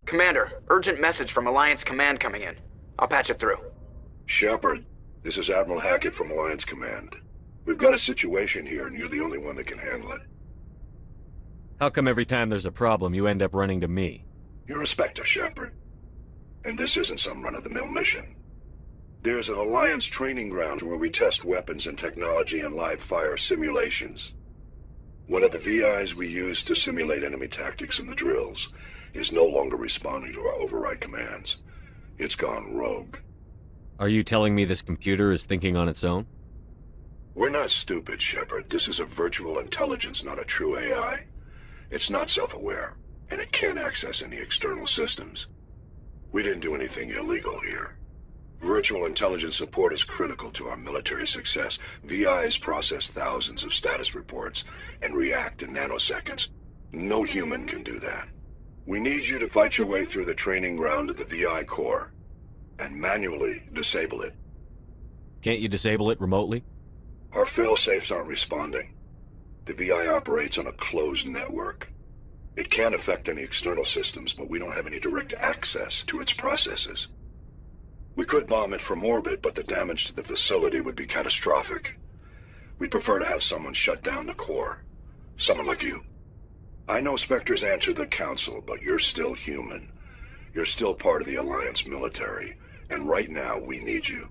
Commander, urgent message from Alliance Command coming in. I'll patch it through. Shepard, this is Admiral Hackett from Alliance Command. We've got a situation here, and you're the only one that can handle it. How come every time there's a problem, you end up running to me? You're a Spectre, Shepard. And this isn't some run-of-the-mill mission. There's an Alliance training ground where we test weapons and technology in live-fire simulations. One of the VIs we use to simulate enemy tactics in the drills is no longer responding to our override commands. It's gone rogue. Are you telling me this computer is thinking on its own? We're not stupid, Shepard. This is a virtual intelligence, not a true AI. It's not self-aware, and it can't access any external systems. We didn't do anything illegal here. Virtual intelligence support is critical to our military success. VIs process thousands of status reports and react in nanoseconds. No human can do that. We need you to fight your way through the training ground of the VI core and manually disable it. Can't you disable it remotely? Our fail-safes aren't responding. The VI operates on a closed network. It can affect any external systems, but we don't have any direct access to its processes. We could bomb it from orbit, but the damage to the facility would be catastrophic. We'd prefer to have someone shut down the core. Someone like you. I know Spectres answer the Council, but you're still human. You're still part of the Alliance military, and right now we need you.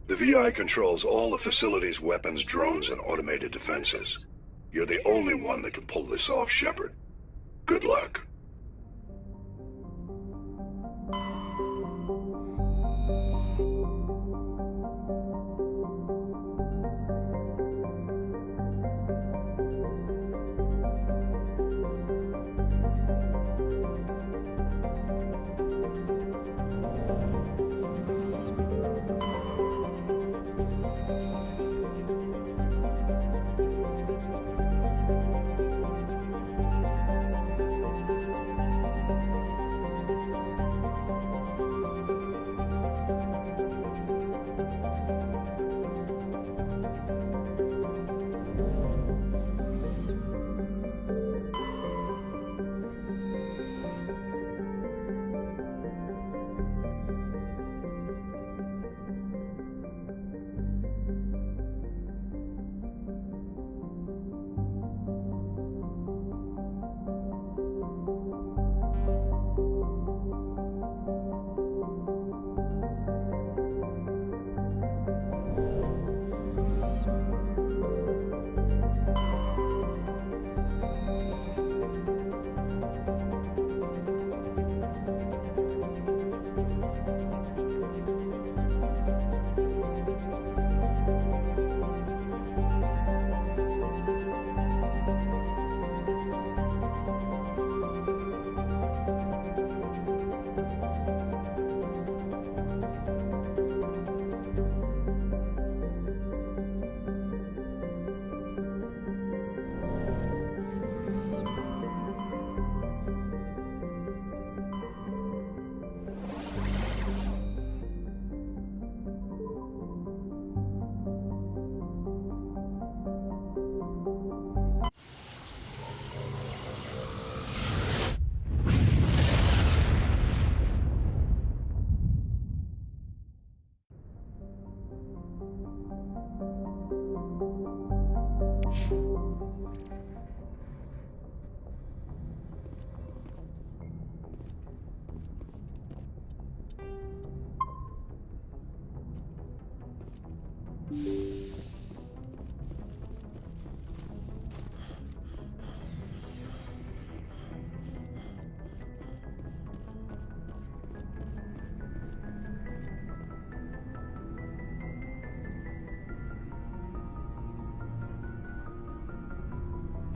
The VI controls all the facility's weapons, drones, and automated defenses. You're the only one that can pull this off, Shepard. Good luck.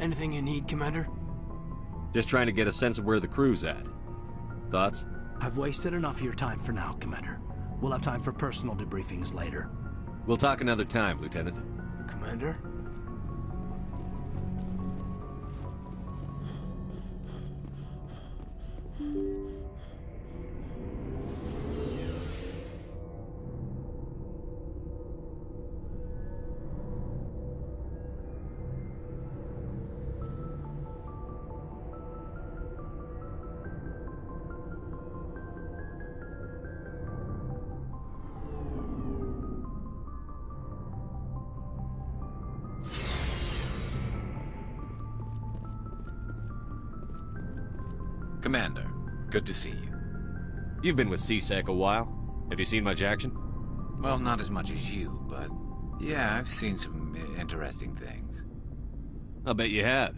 Anything you need, Commander? Just trying to get a sense of where the crew's at. Thoughts? I've wasted enough of your time for now, Commander. We'll have time for personal debriefings later. We'll talk another time, Lieutenant. Commander? Commander, good to see you. You've been with C-Sec a while. Have you seen much action? Well, not as much as you, but yeah, I've seen some interesting things. I'll bet you have.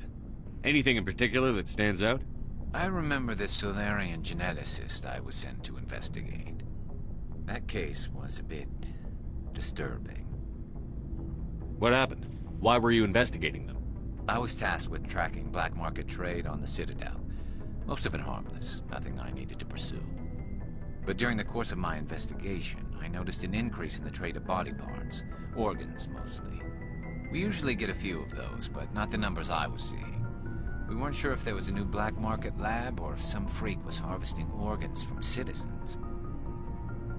Anything in particular that stands out? I remember this Solarian geneticist I was sent to investigate. That case was a bit disturbing. What happened? Why were you investigating them? I was tasked with tracking black market trade on the Citadel. Most of it harmless, nothing I needed to pursue. But during the course of my investigation, I noticed an increase in the trade of body parts, organs mostly. We usually get a few of those, but not the numbers I was seeing. We weren't sure if there was a new black market lab or if some freak was harvesting organs from citizens.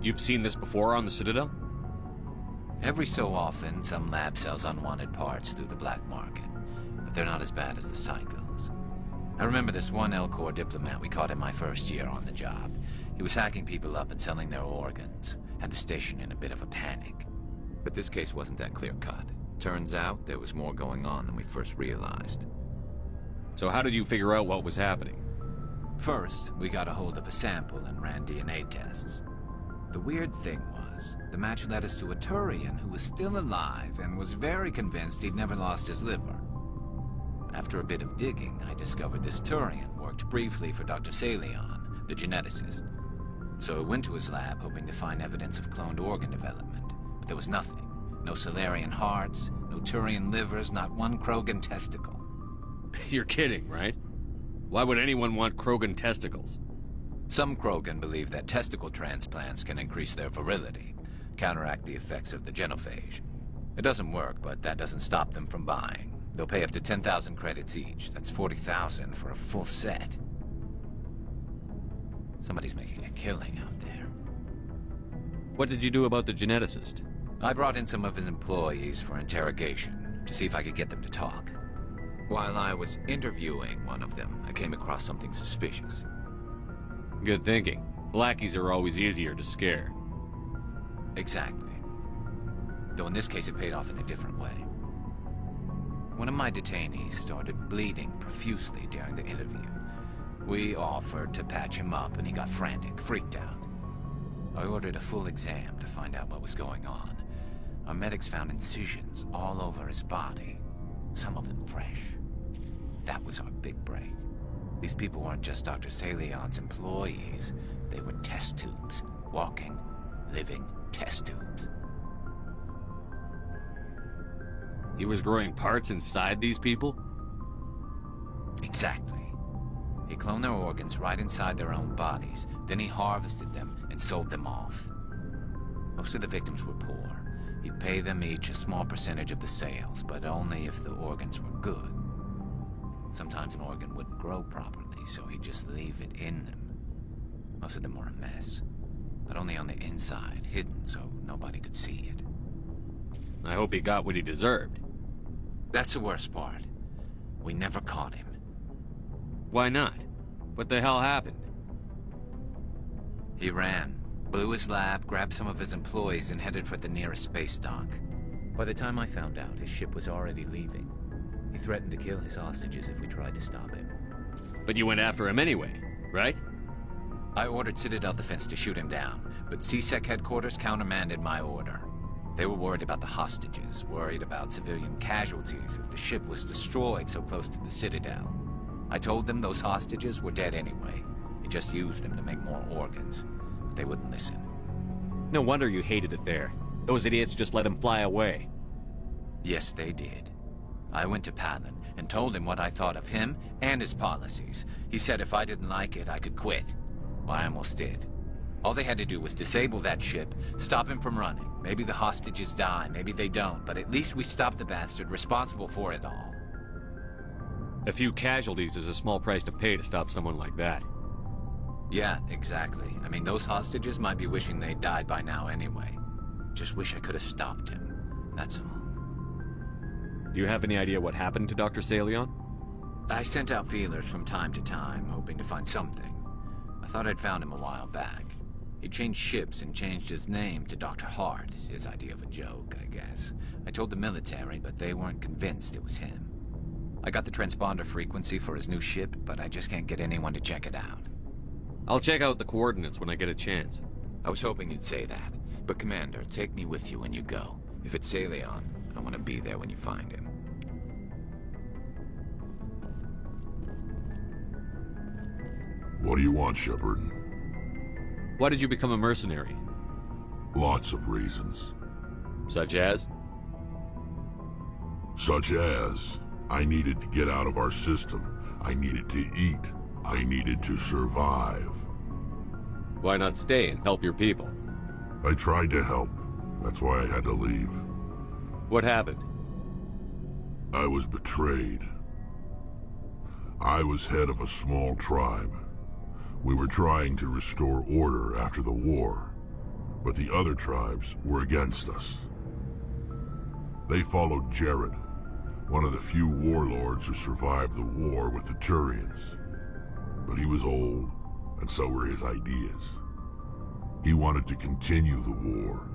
You've seen this before on the Citadel? Every so often, some lab sells unwanted parts through the black market, but they're not as bad as the psychos. I remember this one L-Corps diplomat we caught in my first year on the job. He was hacking people up and selling their organs, had the station in a bit of a panic. But this case wasn't that clear-cut. Turns out there was more going on than we first realized. So how did you figure out what was happening? First, we got a hold of a sample and ran DNA tests. The weird thing was, the match led us to a Turian who was still alive and was very convinced he'd never lost his liver. After a bit of digging, I discovered this Turian worked briefly for Dr. Saleon, the geneticist. So I went to his lab hoping to find evidence of cloned organ development, but there was nothing. No Solarian hearts, no Turian livers, not one Krogan testicle. You're kidding, right? Why would anyone want Krogan testicles? Some Krogan believe that testicle transplants can increase their virility, counteract the effects of the genophage. It doesn't work, but that doesn't stop them from buying. They'll pay up to 10,000 credits each. That's 40,000 for a full set. Somebody's making a killing out there. What did you do about the geneticist? I brought in some of his employees for interrogation, to see if I could get them to talk. While I was interviewing one of them, I came across something suspicious. Good thinking. Lackeys are always easier to scare. Exactly. Though in this case it paid off in a different way. One of my detainees started bleeding profusely during the interview. We offered to patch him up and he got frantic, freaked out. I ordered a full exam to find out what was going on. Our medics found incisions all over his body, some of them fresh. That was our big break. These people weren't just Dr. Saleon's employees. They were test tubes. Walking, living test tubes. He was growing parts inside these people? Exactly. He cloned their organs right inside their own bodies. Then he harvested them and sold them off. Most of the victims were poor. He'd pay them each a small percentage of the sales, but only if the organs were good. Sometimes an organ wouldn't grow properly, so he'd just leave it in them. Most of them were a mess, but only on the inside, hidden so nobody could see it. I hope he got what he deserved. That's the worst part. We never caught him. Why not? What the hell happened? He ran, blew his lab, grabbed some of his employees, and headed for the nearest space dock. By the time I found out, his ship was already leaving. He threatened to kill his hostages if we tried to stop him. But you went after him anyway, right? I ordered Citadel Defense to shoot him down, but C-Sec headquarters countermanded my order. They were worried about the hostages, worried about civilian casualties if the ship was destroyed so close to the Citadel. I told them those hostages were dead anyway. He just used them to make more organs. But they wouldn't listen. No wonder you hated it there. Those idiots just let him fly away. Yes, they did. I went to Palin and told him what I thought of him and his policies. He said if I didn't like it, I could quit. Well, I almost did. All they had to do was disable that ship, stop him from running. Maybe the hostages die, maybe they don't, but at least we stopped the bastard responsible for it all. A few casualties is a small price to pay to stop someone like that. Yeah, exactly. I mean, those hostages might be wishing they'd died by now anyway. Just wish I could have stopped him. That's all. Do you have any idea what happened to Dr. Saleon? I sent out feelers from time to time, hoping to find something. I thought I'd found him a while back. He changed ships and changed his name to Dr. Hart, his idea of a joke, I guess. I told the military, but they weren't convinced it was him. I got the transponder frequency for his new ship, but I just can't get anyone to check it out. I'll check out the coordinates when I get a chance. I was hoping you'd say that. But Commander, take me with you when you go. If it's Saleon, I want to be there when you find him. What do you want, Shepard? Why did you become a mercenary? Lots of reasons. Such as? Such as, I needed to get out of our system. I needed to eat. I needed to survive. Why not stay and help your people? I tried to help. That's why I had to leave. What happened? I was betrayed. I was head of a small tribe. We were trying to restore order after the war, but the other tribes were against us. They followed Jared, one of the few warlords who survived the war with the Turians. But he was old, and so were his ideas. He wanted to continue the war.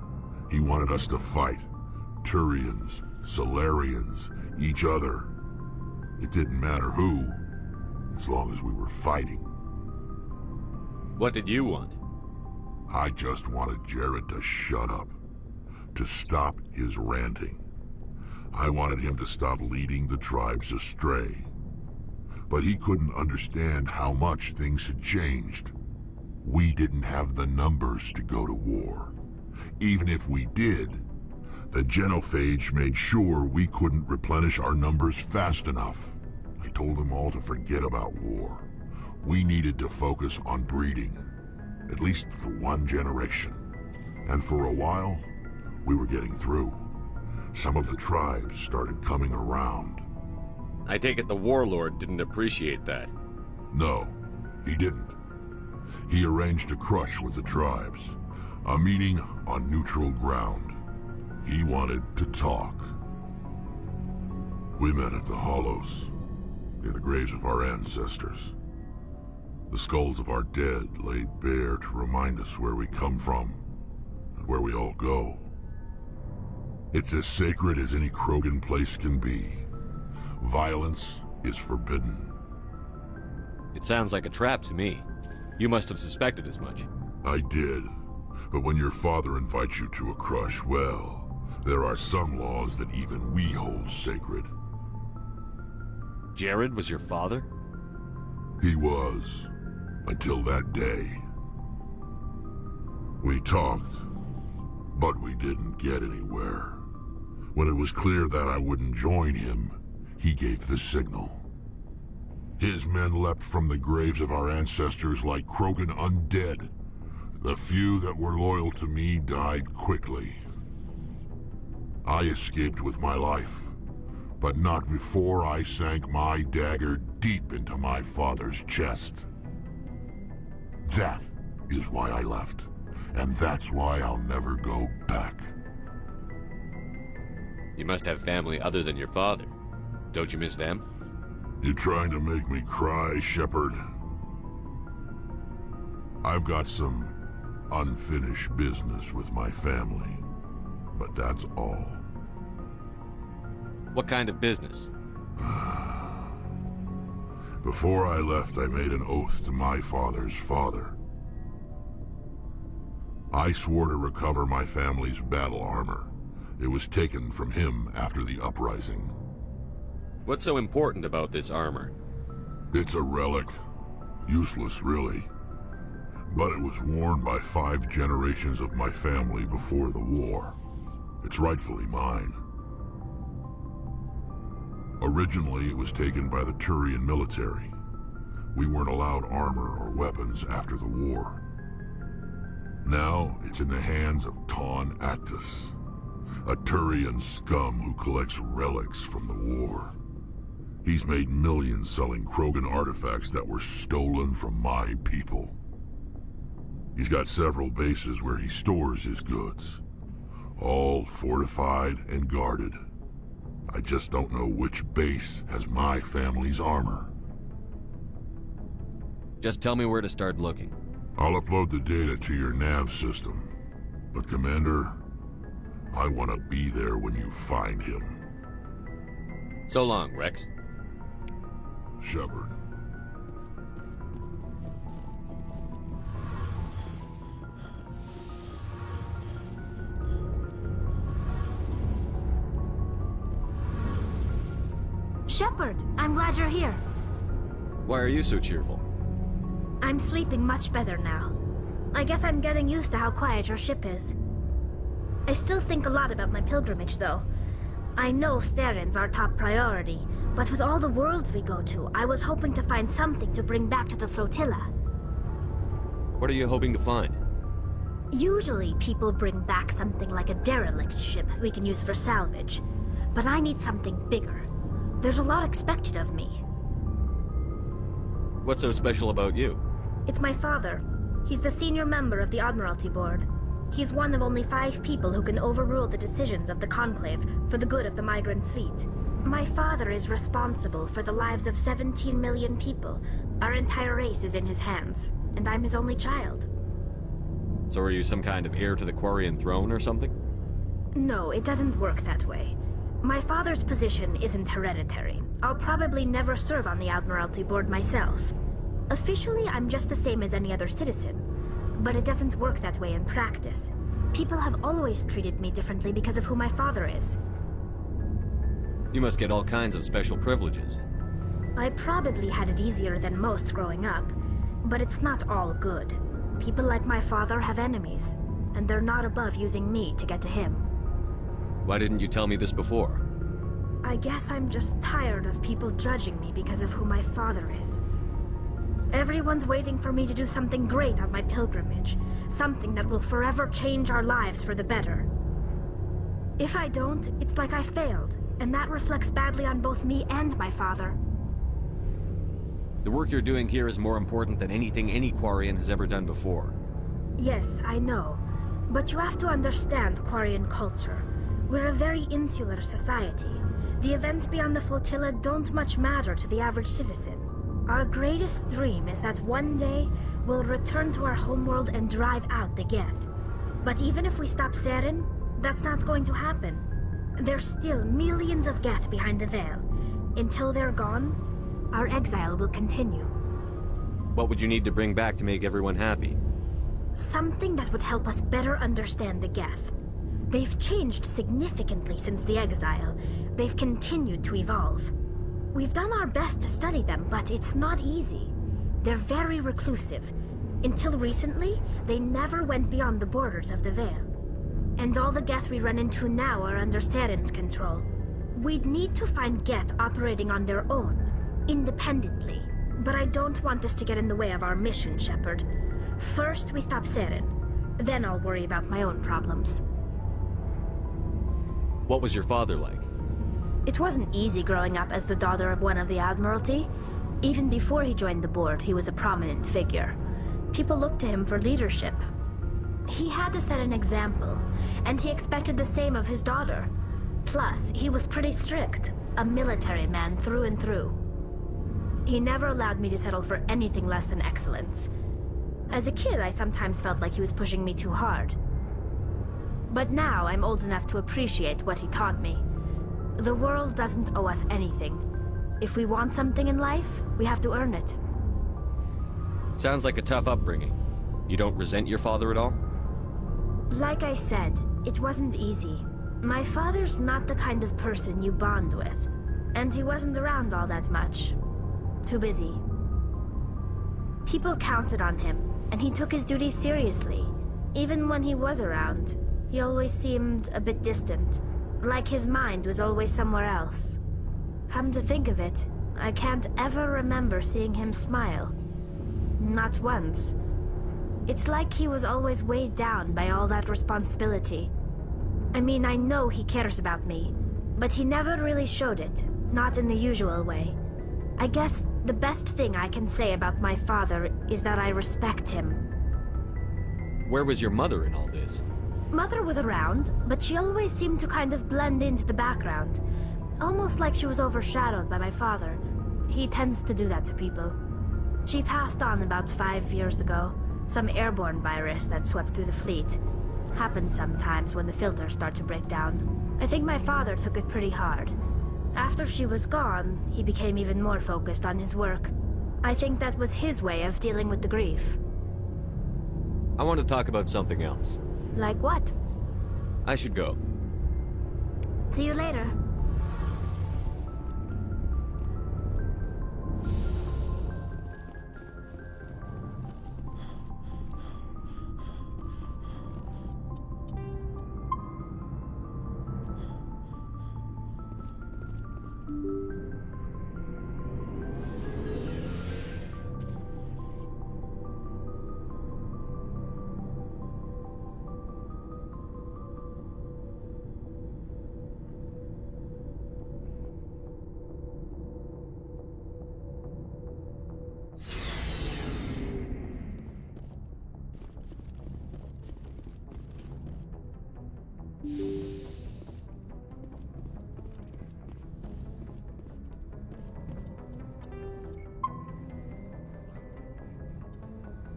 He wanted us to fight. Turians, Solarians, each other. It didn't matter who, as long as we were fighting. What did you want? I just wanted Jared to shut up, to stop his ranting. I wanted him to stop leading the tribes astray. But he couldn't understand how much things had changed. We didn't have the numbers to go to war. Even if we did, the genophage made sure we couldn't replenish our numbers fast enough. I told them all to forget about war. We needed to focus on breeding, at least for one generation. And for a while, we were getting through. Some of the tribes started coming around. I take it the warlord didn't appreciate that. No, he didn't. He arranged a crush with the tribes, a meeting on neutral ground. He wanted to talk. We met at the Hollows, near the graves of our ancestors. The skulls of our dead laid bare to remind us where we come from and where we all go. It's as sacred as any Krogan place can be. Violence is forbidden. It sounds like a trap to me. You must have suspected as much. I did. But when your father invites you to a crush, well, there are some laws that even we hold sacred. Jared was your father? He was, until that day. We talked, but we didn't get anywhere. When it was clear that I wouldn't join him, he gave the signal. His men leapt from the graves of our ancestors like Krogan undead. The few that were loyal to me died quickly. I escaped with my life, but not before I sank my dagger deep into my father's chest. That is why I left, and that's why I'll never go back. You must have family other than your father. Don't you miss them? You trying to make me cry, Shepard? I've got some unfinished business with my family, but that's all. What kind of business? Before I left, I made an oath to my father's father. I swore to recover my family's battle armor. It was taken from him after the uprising. What's so important about this armor? It's a relic. Useless, really. But it was worn by 5 generations of my family before the war. It's rightfully mine. Originally, it was taken by the Turian military. We weren't allowed armor or weapons after the war. Now, it's in the hands of Ton Actus, a Turian scum who collects relics from the war. He's made millions selling Krogan artifacts that were stolen from my people. He's got several bases where he stores his goods, all fortified and guarded. I just don't know which base has my family's armor. Just tell me where to start looking. I'll upload the data to your nav system. But Commander, I want to be there when you find him. So long, Wrex. Shepard. Shepard, I'm glad you're here. Why are you so cheerful? I'm sleeping much better now. I guess I'm getting used to how quiet your ship is. I still think a lot about my pilgrimage, though. I know Saren's our top priority, but with all the worlds we go to, I was hoping to find something to bring back to the flotilla. What are you hoping to find? Usually, people bring back something like a derelict ship we can use for salvage. But I need something bigger. There's a lot expected of me. What's so special about you? It's my father. He's the senior member of the Admiralty Board. He's one of only 5 people who can overrule the decisions of the Conclave for the good of the migrant fleet. My father is responsible for the lives of 17 million people. Our entire race is in his hands, and I'm his only child. So are you some kind of heir to the Quarian throne or something? No, it doesn't work that way. My father's position isn't hereditary. I'll probably never serve on the Admiralty Board myself. Officially, I'm just the same as any other citizen. But it doesn't work that way in practice. People have always treated me differently because of who my father is. You must get all kinds of special privileges. I probably had it easier than most growing up, but it's not all good. People like my father have enemies, and they're not above using me to get to him. Why didn't you tell me this before? I guess I'm just tired of people judging me because of who my father is. Everyone's waiting for me to do something great on my pilgrimage, something that will forever change our lives for the better. If I don't, it's like I failed, and that reflects badly on both me and my father. The work you're doing here is more important than anything any Quarian has ever done before. Yes, I know. But you have to understand Quarian culture. We're a very insular society. The events beyond the flotilla don't much matter to the average citizen. Our greatest dream is that one day we'll return to our homeworld and drive out the Geth. But even if we stop Saren, that's not going to happen. There's still millions of Geth behind the veil. Until they're gone, our exile will continue. What would you need to bring back to make everyone happy? Something that would help us better understand the Geth. They've changed significantly since the exile. They've continued to evolve. We've done our best to study them, but it's not easy. They're very reclusive. Until recently, they never went beyond the borders of the Veil. And all the Geth we run into now are under Saren's control. We'd need to find Geth operating on their own, independently. But I don't want this to get in the way of our mission, Shepard. First, we stop Saren. Then I'll worry about my own problems. What was your father like? It wasn't easy growing up as the daughter of one of the Admiralty. Even before he joined the board, he was a prominent figure. People looked to him for leadership. He had to set an example, and he expected the same of his daughter. Plus, he was pretty strict, a military man through and through. He never allowed me to settle for anything less than excellence. As a kid, I sometimes felt like he was pushing me too hard. But now I'm old enough to appreciate what he taught me. The world doesn't owe us anything. If we want something in life, we have to earn it. Sounds like a tough upbringing. You don't resent your father at all? Like I said, it wasn't easy. My father's not the kind of person you bond with. And he wasn't around all that much. Too busy. People counted on him, and he took his duties seriously. Even when he was around, he always seemed a bit distant. Like his mind was always somewhere else. Come to think of it, I can't ever remember seeing him smile. Not once. It's like he was always weighed down by all that responsibility. I mean, I know he cares about me, but he never really showed it, not in the usual way. I guess the best thing I can say about my father is that I respect him. Where was your mother in all this? Mother was around, but she always seemed to kind of blend into the background. Almost like she was overshadowed by my father. He tends to do that to people. She passed on about 5 years ago. Some airborne virus that swept through the fleet. Happens sometimes when the filters start to break down. I think my father took it pretty hard. After she was gone, he became even more focused on his work. I think that was his way of dealing with the grief. I want to talk about something else. Like what? I should go. See you later.